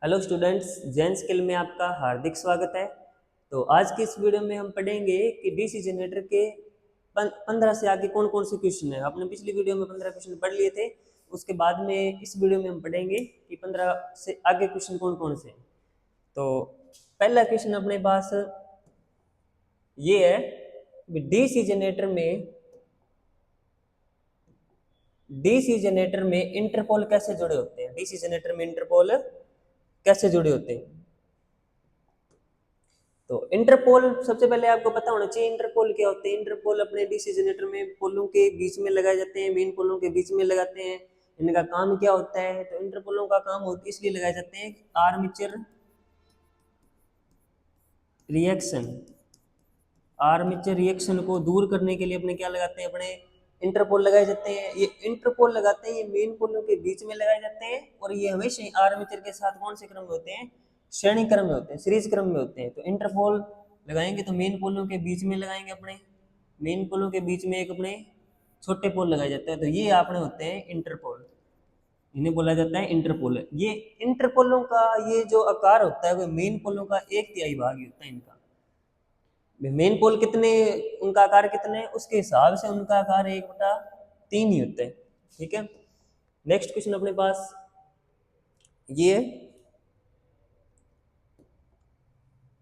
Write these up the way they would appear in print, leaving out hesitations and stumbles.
Hello students, Jain skill में आपका हार्दिक स्वागत है। तो आज की इस वीडियो में हम पढ़ेंगे कि डीसी जनरेटर के 15 से आगे कौन कौन से क्वेश्चन है। आपने पिछली वीडियो में 15 क्वेश्चन पढ़ लिए थे। उसके बाद में इस वीडियो में हम पढ़ेंगे कि 15 से आगे क्वेश्चन कौन कौन से हैं। तो पहला क्वेश्चन अपने पास ये है, डीसी जनरेटर में इंटरपोल कैसे जुड़े होते हैं। डीसी जनरेटर में इंटरपोल कैसे जुड़े होते हैं। तो इंटरपोल सबसे पहले आपको पता होना चाहिए इंटरपोल क्या होते हैं। इंटरपोल अपने डीसी जनरेटर में पोलों के बीच में लगाए जाते हैं, मेन पोलों के बीच में लगाते हैं। इनका काम क्या होता है, तो इंटरपोलों का काम इसलिए लगाए जाते हैं रिएक्शन आर्मेचर रिएक्शन को दूर करने के लिए अपने क्या लगाते हैं, अपने इंटरपोल लगाए जाते हैं। ये इंटरपोल लगाते हैं, ये मेन पोलों के बीच में लगाए जाते हैं और ये हमेशा आर्मेचर के साथ कौन से क्रम में होते हैं, श्रेणी क्रम में होते हैं, सीरीज क्रम में होते हैं। तो इंटरपोल लगाएंगे तो मेन पोलों के बीच में लगाएंगे, अपने मेन पोलों के बीच में एक अपने छोटे पोल लगाए जाते हैं। तो ये आपने होते हैं इंटरपोल, इन्हें बोला जाता है इंटरपोल। ये इंटरपोलों का ये जो आकार होता है वो मेन पोलों का 1/3 भाग ही होता है। इनका मेन पोल कितने, उनका आकार कितने, उसके हिसाब से उनका आकार 1/3 ही होता है। ठीक है, नेक्स्ट क्वेश्चन अपने पास ये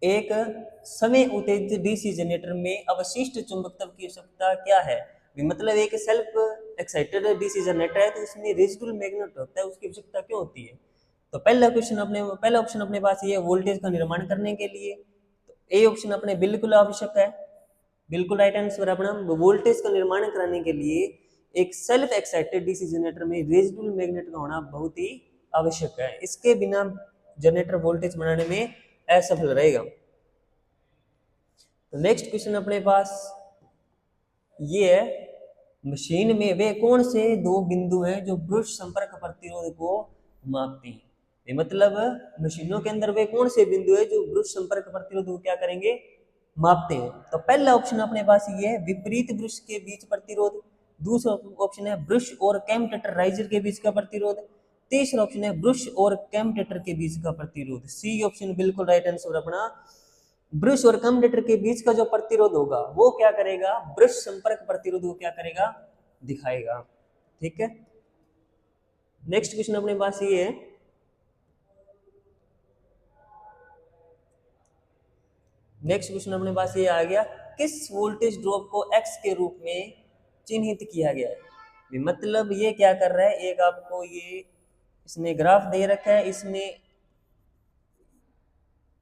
एक समय उत्तेजित डीसी जनरेटर में अवशिष्ट चुंबकत्व की आवश्यकता क्या है। मतलब एक सेल्फ एक्साइटेड डीसी जनरेटर है तो इसमें रेजिडुअल मैग्नेट होता है, उसकी आवश्यकता क्यों होती है। तो पहला ऑप्शन अपने पास ये वोल्टेज का निर्माण करने के लिए। तो ए ऑप्शन अपने बिल्कुल आवश्यक है, बिल्कुल राइट आंसर। अपना वोल्टेज का निर्माण कराने के लिए एक सेल्फ एक्साइटेड डीसी जनरेटर में रेजिडुअल मैग्नेट का होना बहुत ही आवश्यक है। इसके बिना जनरेटर वोल्टेज बनाने में असफल रहेगा। तो नेक्स्ट क्वेश्चन अपने पास ये है, मशीन में वे कौन से दो बिंदु हैं जो ब्रश संपर्क प्रतिरोध को मापते हैं। मतलब मशीनों के अंदर वे कौन से बिंदु है जो ब्रश संपर्क प्रतिरोध को क्या करेंगे, मापते हैं। तो पहला ऑप्शन अपने पास ये है, विपरीत ब्रश के बीच प्रतिरोध। दूसरा ऑप्शन है ब्रश और कैमटेटराइजर के बीच का प्रतिरोध। तीसरा ऑप्शन है ब्रश और कैमटेटर के बीच का प्रतिरोध। सी ऑप्शन बिल्कुल राइट आंसर अपना। ब्रश और कम्यूटेटर के बीच का जो प्रतिरोध होगा वो क्या करेगा, ब्रश संपर्क प्रतिरोध को क्या करेगा, दिखाएगा। ठीक है, नेक्स्ट क्वेश्चन अपने पास ये है, नेक्स्ट क्वेश्चन अपने पास ये आ गया, किस वोल्टेज ड्रॉप को एक्स के रूप में चिन्हित किया गया है। मतलब ये क्या कर रहा है, एक आपको ये इसने ग्राफ दे रखा है, इसमें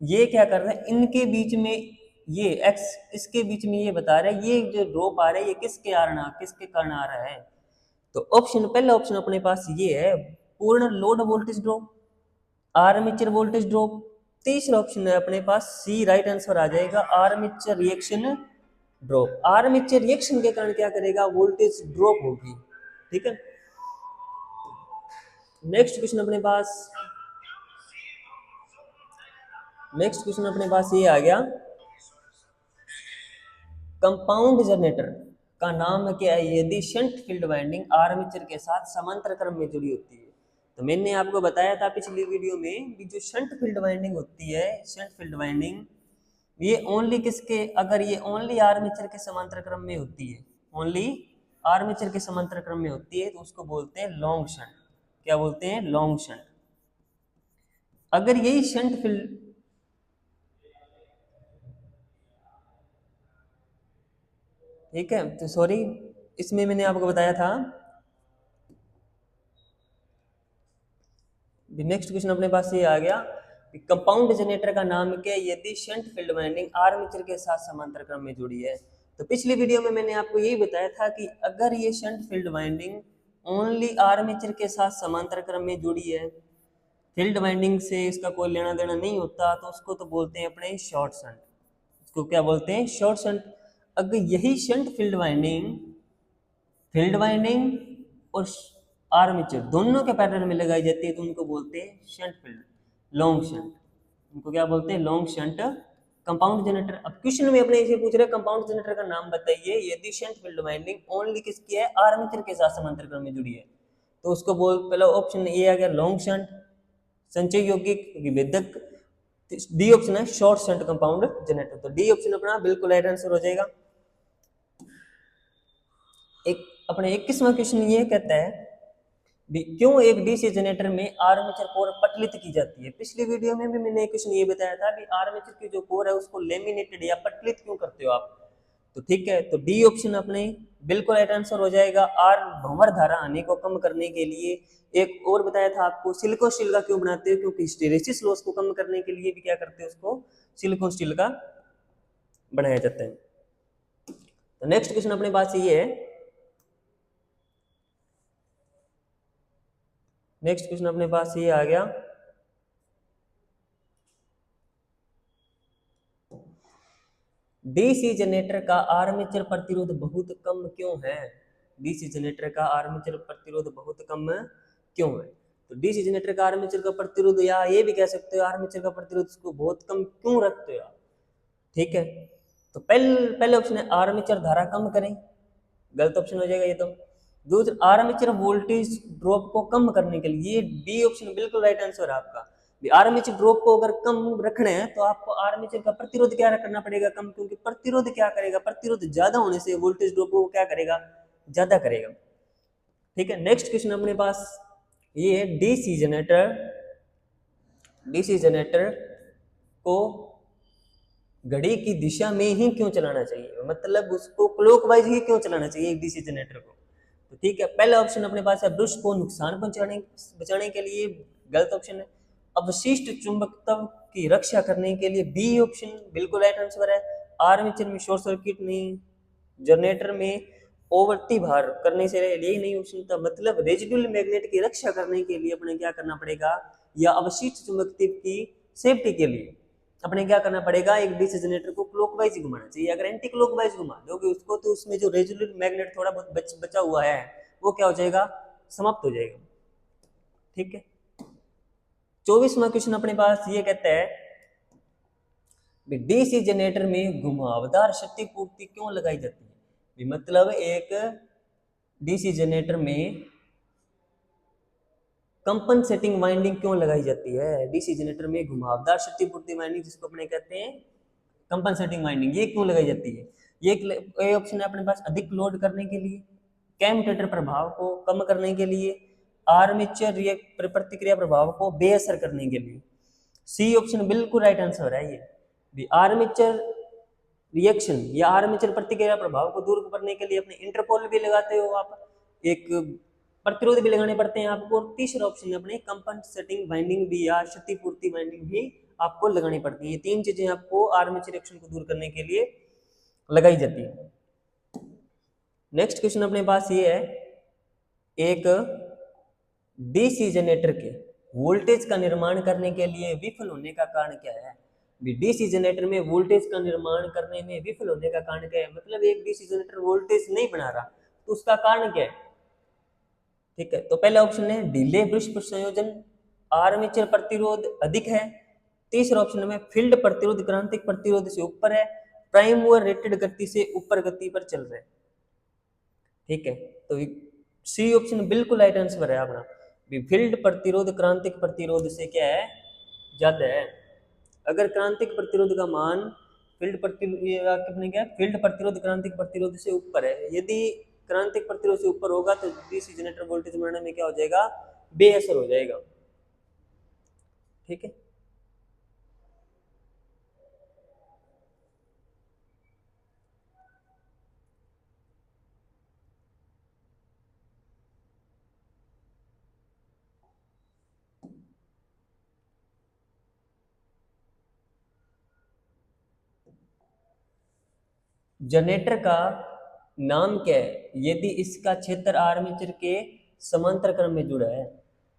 ये क्या कर रहा है, इनके बीच में ये x इसके बीच में ये बता रहा है ये जो ड्रॉप आ रहा है ये किसके कारण आ रहा है। तो पहला ऑप्शन अपने पास ये है, पूर्ण load voltage drop, armature voltage drop. तीसरा ऑप्शन है अपने पास सी, राइट आंसर आ जाएगा, armature reaction drop. Armature reaction के कारण क्या करेगा, वोल्टेज ड्रॉप होगी। ठीक है, नेक्स्ट क्वेश्चन अपने पास ये आ गया, कंपाउंड जनरेटर का नाम क्या है यदि शंट फील्ड वाइंडिंग आर्मेचर के साथ समांतर क्रम में जुड़ी होती है। तो मैंने आपको बताया था पिछली वीडियो में कि जो शंट फील्ड वाइंडिंग होती है, शंट फील्ड वाइंडिंग ये ओनली किसके, अगर ये ओनली आर्मेचर के समांतर क्रम में होती है, ओनली आर्मेचर के समांतर क्रम में होती है तो उसको बोलते हैं लॉन्ग शंट। क्या बोलते हैं, लॉन्ग शंट। अगर यही शंट फील्ड, ठीक है, तो सॉरी इसमें मैंने आपको बताया था। नेक्स्ट क्वेश्चन अपने पास ये आ गया, कंपाउंड जनरेटर का नाम क्या है यदि शंट फील्ड वाइंडिंग आर्मेचर के साथ समांतर क्रम में जुड़ी है। तो पिछली वीडियो में मैंने आपको यही बताया था कि अगर ये shunt field winding only armature के साथ समांतर क्रम में जुड़ी है, फील्ड वाइंडिंग से इसका कोई लेना देना नहीं होता, तो उसको तो बोलते हैं अपने शॉर्ट शंट। इसको क्या बोलते हैं, शॉर्ट शंट। अगर यही शंट फील्ड वाइंडिंग और आर्मेचर दोनों के पैरेलल में लगाई जाती है तो उनको बोलते हैं शंट फील्ड, लॉन्ग शंट। उनको क्या बोलते हैं, लॉन्ग शंट कंपाउंड जनरेटर। अब क्वेश्चन में अपने इसे पूछ रहे कंपाउंड जनरेटर का नाम बताइए यदि शंट फील्ड वाइंडिंग ओनली किसकी है, आर्मेचर के साथ समांतर क्रम में जुड़ी है। तो उसको बोल, पहला ऑप्शन ए आ गया लॉन्ग शंट, संचय यौगिक विभेदक, डी ऑप्शन है शॉर्ट शंट कंपाउंड जनरेटर। तो डी ऑप्शन अपना बिल्कुल राइट आंसर हो जाएगा। एक अपने 21वां क्वेश्चन ये कहता है क्यों एक डीसी जनरेटर में आर्मेचर कोर पटलित की जाती है। पिछली वीडियो में भी मैंने एक क्वेश्चन ये बताया था कि आर्मेचर की जो कोर है उसको लेमिनेटेड या पटलित क्यों करते हो आप। तो ठीक है, तो डी ऑप्शन अपने बिल्कुल राइट आंसर हो जाएगा। आर भंवर धारा हानि को कम करने के लिए। एक और बताया था आपको सिलिकॉन स्टील का क्यों बनाते हो, क्योंकि हिस्टेरेसिस लॉस को कम करने के लिए भी क्या करते हैं, उसको सिलिकॉन स्टील का बनाया जाता है। तो नेक्स्ट क्वेश्चन अपने पास ये है, नेक्स्ट क्वेश्चन अपने पास ये आ गया, डीसी जनरेटर का आर्मेचर प्रतिरोध बहुत कम क्यों है। डीसी जनरेटर का आर्मेचर प्रतिरोध बहुत कम क्यों है। तो डीसी जनरेटर का आर्मेचर का प्रतिरोध, या ये भी कह सकते हो आर्मेचर का प्रतिरोध उसको बहुत कम क्यों रखते हो आप। ठीक है, तो पहले ऑप्शन है आर्मेचर धारा कम करें, गलत ऑप्शन हो जाएगा ये। तो दूसरा आर्मेचर वोल्टेज ड्रॉप को कम करने के लिए, ये बी ऑप्शन बिल्कुल राइट आंसर है आपका। आर्मेचर ड्रॉप को अगर कम रखना है तो आपको आर्मेचर का प्रतिरोध क्या करना पड़ेगा, कम, क्योंकि प्रतिरोध क्या करेगा, प्रतिरोध ज्यादा होने से वोल्टेज ड्रॉप को क्या करेगा, ज्यादा करेगा। ठीक है, नेक्स्ट क्वेश्चन अपने पास ये है, डीसी जनरेटर को घड़ी की दिशा में ही क्यों चलाना चाहिए, मतलब उसको क्लॉकवाइज ही क्यों चलाना चाहिए एक डीसी जनरेटर को। तो ठीक है, पहला ऑप्शन अपने पास है ब्रश को नुकसान बचाने के लिए, गलत ऑप्शन है। अवशिष्ट चुंबकत्व की रक्षा करने के लिए, बी ऑप्शन बिल्कुल राइट आंसर है। आर्मेचर में शॉर्ट सर्किट नहीं, जनरेटर में ओवरटी भार करने से यही नहीं ऑप्शन था, मतलब रेजिडुअल मैग्नेट की रक्षा करने के लिए अपने क्या करना पड़ेगा, या अवशिष्ट चुंबकत्व की सेफ्टी के लिए अपने क्या करना पड़ेगा, एक डीसी जनरेटर को क्लॉकवाइज घुमाना चाहिए। अगर एंटी क्लॉकवाइज घुमा दोगे उसको तो उसमें जो रेजिडुअल मैग्नेट थोड़ा बहुत बचा हुआ है वो क्या हो जाएगा, समाप्त हो जाएगा। ठीक है, 24वां क्वेश्चन अपने पास ये कहता है, डीसी जनरेटर में घुमावदार शक्ति पूर्ति क्यों लगाई जाती है। मतलब एक डीसी जनरेटर में कंपनसेटिंग वाइंडिंग क्यों लगाई जाती है। डीसी जनरेटर में घुमावदार शक्ति पूर्ति वाइंडिंग, जिसको अपने कहते हैं कंपनसेटिंग वाइंडिंग, ये क्यों लगाई जाती है। ये ऑप्शन है अपने पास अधिक लोड करने के लिए, कम्यूटेटर प्रभाव को कम करने के लिए, आर्मेचर प्रतिक्रिया प्रभाव को बेअसर करने के लिए। सी ऑप्शन बिल्कुल राइट आंसर है। ये आर्मेचर रिएक्शन या आर्मेचर प्रतिक्रिया प्रभाव को दूर करने के लिए अपने इंटरपोल भी लगाते हो आप, एक प्रतिरोध भी लगाने पड़ते हैं आपको। और तीसरा ऑप्शन है अपने कंपनसेटिंग वाइंडिंग भी या क्षतिपूर्ति वाइंडिंग भी आपको लगानी पड़ती है। ये तीन चीजें आपको आर्मेचर रिएक्शन को दूर करने के लिए लगाई जाती है। नेक्स्ट क्वेश्चन अपने पास ये है, एक डीसी जनरेटर के वोल्टेज का निर्माण करने के लिए विफल होने का कारण क्या है। डीसी जनरेटर में वोल्टेज का निर्माण करने में विफल होने का कारण क्या है, मतलब एक डीसी जनरेटर वोल्टेज नहीं बना रहा तो उसका कारण क्या है। ठीक है, तो पहला ऑप्शन है डिले ब्रश संयोजन, आर्मेचर प्रतिरोध अधिक है। तीसरा ऑप्शन में फील्ड प्रतिरोध क्रांतिक प्रतिरोध से ऊपर है, प्राइम मूवर रेटेड गति से ऊपर गति पर चल रहे हैं। ठीक है, तो सी ऑप्शन बिल्कुल राइट आंसर है अपना। फील्ड प्रतिरोध क्रांतिक प्रतिरोध से क्या है, ज्यादा है। अगर क्रांतिक प्रतिरोध का मान फील्ड प्रतिरोध क्रांतिक प्रतिरोध से ऊपर है, यदि क्रांतिक प्रतिरोध से ऊपर होगा तो डीसी जनरेटर वोल्टेज बढ़ाने में क्या हो जाएगा, बेअसर हो जाएगा। ठीक है, जनरेटर का नाम क्या है यदि इसका क्षेत्र आर्मेचर के समांतर क्रम में जुड़ा है।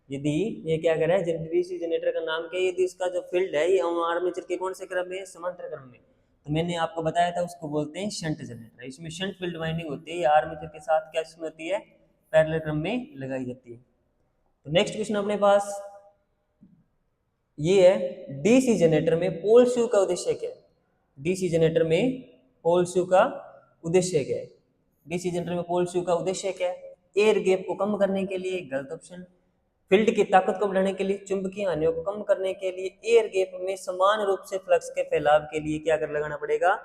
यदि ये क्या कर रहा है, डीसी जनरेटर का नाम क्या है, यदि इसका जो फील्ड है ये आर्मेचर के कौन से क्रम में, समांतर क्रम में, तो मैंने आपको बताया था उसको बोलते हैं शंट जनरेटर। इसमें शंट फील्ड वाइंडिंग होती है, ये आर्मेचर के साथ क्या होती है, पैरेलल क्रम में लगाई जाती है। तो नेक्स्ट क्वेश्चन अपने पास ये है, डीसी जनरेटर में पोल शू का उद्देश्य क्या है। डीसी जनरेटर में पोल शू का उद्देश्य क्या है। डीसी जनरेटर में पोल शू का उद्देश्य क्या है, एयर गैप को कम करने के लिए, गलत ऑप्शन। फील्ड की ताकत को बढ़ाने के लिए, चुंबकीय हानियों को कम करने के लिए, एयर गैप में समान रूप से फ्लक्स के फैलाव के लिए क्या कर लगाना पड़ेगा,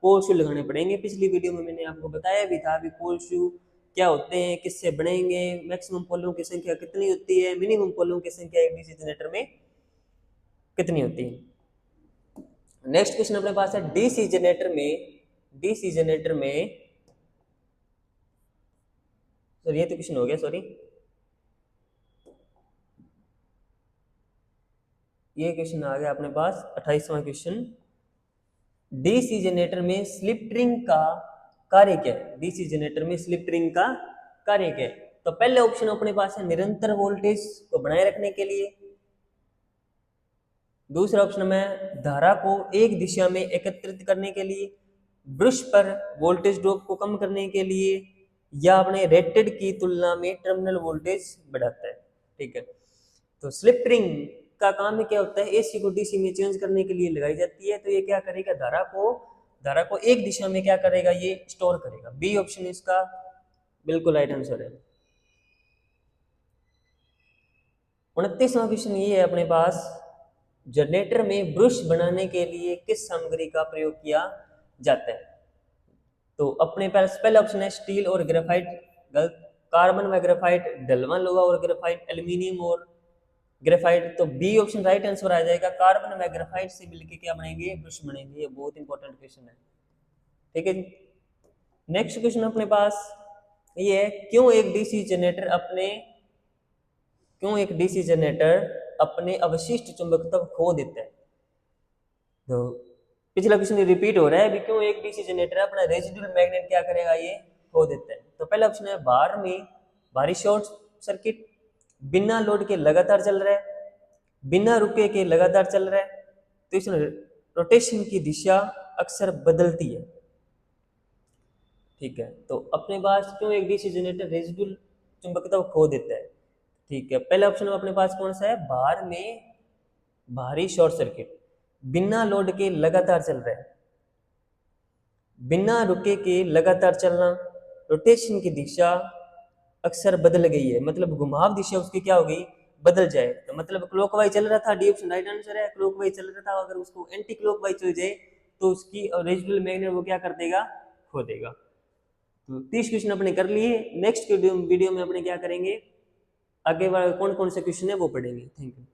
पोल शू लगाने पड़ेंगे। पिछली वीडियो में मैंने आपको बताया भी था अभी पोल शू क्या होते हैं, किससे बनेंगे, मैक्सिमम पोलों की संख्या कितनी होती है, मिनिमम पोलों की संख्या एक डीसी जनरेटर में कितनी होती है। नेक्स्ट क्वेश्चन अपने पास है डीसी जनरेटर में सॉरी ये तो क्वेश्चन हो गया, सॉरी ये क्वेश्चन आ गया अपने पास 28वां क्वेश्चन। डीसी जनरेटर में स्लिप रिंग का कार्य क्या है, डीसी जनरेटर में स्लिप रिंग का कार्य क्या है। तो पहले ऑप्शन अपने पास है निरंतर वोल्टेज को बनाए रखने के लिए, दूसरा ऑप्शन में धारा को एक दिशा में एकत्रित करने के लिए, ब्रश पर वोल्टेज ड्रॉप को कम करने के लिए, या अपने रेटेड की तुलना में टर्मिनल वोल्टेज बढ़ाता है। ठीक है, तो स्लिप रिंग का काम क्या होता है, एसी को डीसी में चेंज करने के लिए लगाई जाती है। तो ये क्या करेगा, धारा को एक दिशा में क्या करेगा, ये स्टोर करेगा। बी ऑप्शन इसका बिल्कुल राइट आंसर है। 29वां क्वेश्चन ये है अपने पास, जनरेटर में ब्रश बनाने के लिए किस सामग्री का प्रयोग किया जाता है। तो अपने पास पहला ऑप्शन है स्टील और ग्रेफाइट, गलत। कार्बन व ग्रेफाइट, ढलवां लोहा और ग्रेफाइट, एल्यूमिनियम और ग्रेफाइट। तो बी ऑप्शन राइट आंसर आ जाएगा, कार्बन व ग्रेफाइट से मिलकर क्या बनेंगे, ब्रश बनेंगे। ये बहुत इंपॉर्टेंट क्वेश्चन है। ठीक है जी, नेक्स्ट क्वेश्चन अपने पास ये है, क्यों एक डीसी जनरेटर अपने अवशिष्ट चुंबकत्व खो देता है। तो पिछला क्वेश्चन रिपीट हो रहा है अभी, क्यों एक डीसी जनरेटर अपना रेजिडुअल मैग्नेट क्या करेगा, ये खो देता है। तो पहला ऑप्शन है भारी शॉर्ट सर्किट, बिना लोड के लगातार चल रहा है, बिना रुके के लगातार चल रहा है, तो इसमें रोटेशन की दिशा अक्सर बदलती है। ठीक है, तो अपने पास क्यों एक डीसी जनरेटर रेजिडुअल चुंबकत्व खो देता है। ठीक है, पहला ऑप्शन अपने पास कौन सा है, भार में भारी शॉर्ट सर्किट, बिना लोड के लगातार चल रहा है, बिना रुके के लगातार चलना, रोटेशन की दिशा अक्सर बदल गई है, मतलब घुमाव दिशा उसकी क्या हो गई, बदल जाए। तो मतलब क्लॉकवाइज चल रहा था, डी ऑप्शन राइट आंसर है। क्लॉकवाइज चल रहा था, अगर उसको एंटी क्लॉकवाइज चल जाए तो उसकी रेजिडुअल मैग्नेट वो क्या कर देगा, खो देगा। तो 30 क्वेश्चन अपने कर लिए। नेक्स्ट वीडियो में अपने क्या करेंगे, आगे कौन कौन से क्वेश्चन है वो पढ़ेंगे। Thank you.